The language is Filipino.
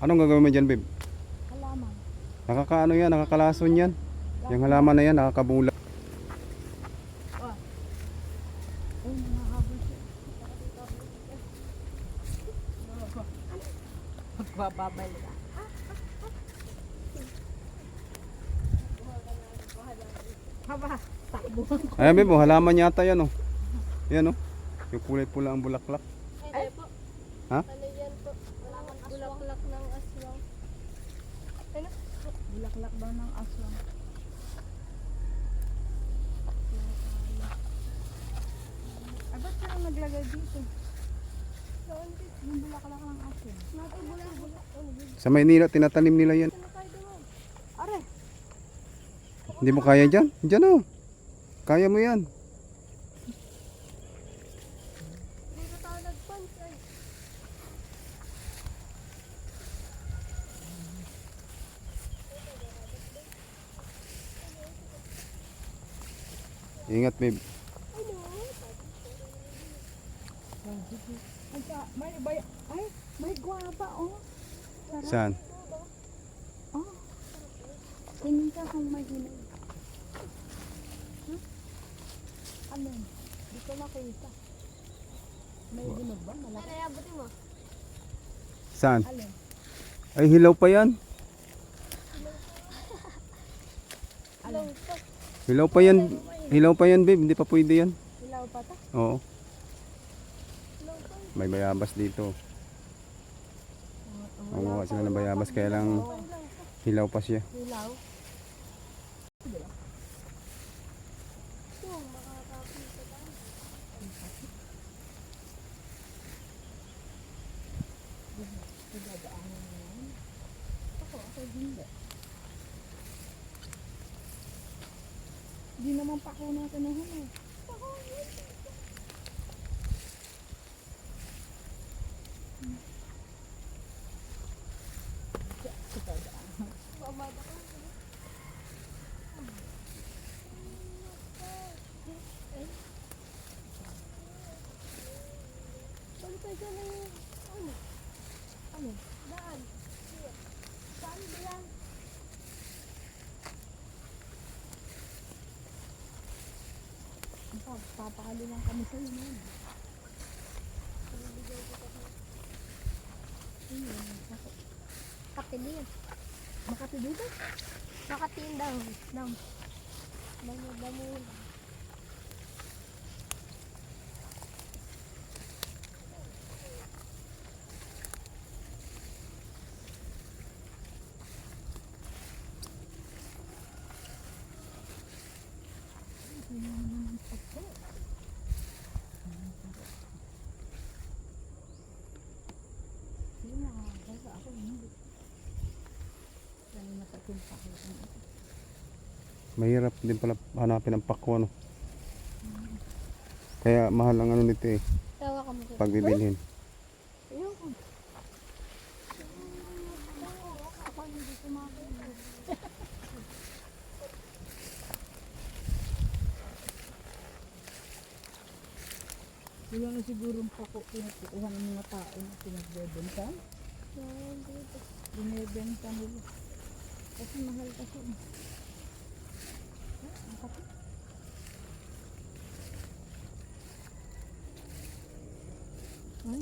Anong gagawin mo dyan, babe? Halaman. Nakakaano yan, nakakalason yan. Yung halaman na yan, nakakabula. Oh. Ay, nakahabol siya. Magbababal ka. Haba, takbo. Ayan, babe, halaman yata yan, oh. Yan, oh. Yung kulay pula ang bulaklak. Ay, po. Ha? Ano yan po? Bulaklak ng aswang. Ano? Bulaklak daw ng aswang. Ay, ba't sila naglagay dito? Saan dito? Yung bulaklak ng aswang. Bulak. Ano dito? Sa Maynila, tinatanim nila yan. Saan tayo doon? Are, Hindi mo kaya dyan? Dyan, oh. Kaya mo yan. Dito tayo nagpunch. Ay. Ingat, babe. may guwaba, oh. Saan? Oh. Tingin ka kung may hinog. Ano? Di ko makita. May hinog ba? Malaki. Ay, abutin mo. Saan? Alin? Ay, hilaw pa yan. Alam po. Hilaw pa yan. Hilaw pa yan, babe. Hindi pa pwede yan. Ilaw pa ta? Oo. May bayabas dito. Mamuha sila ng bayabas. Kaya lang hilaw pa siya. Ilaw? Hindi naman pa ako natin na huli. Saan tayo dyan na yung... Ano? Ano? Daan. Saan ba yan? Papakali lang kami sa inyo. Kapilir. Makati dito? Nakatiin daw. Damo. Hindi na. Basta ako hindi. Dahil nakatimpa ko. Mahirap din pala hanapin ang pakwa, no? Kaya mahal ang ano nito, eh. Tawa ka mo. Pag bibilhin. Ayoko. Ako hindi kumain. Wala na sigurong pako pinagkukuha ng mga tao na pinagbebenta. Binibenta nila. Kasi mahal kasi. Ang kape. Ay?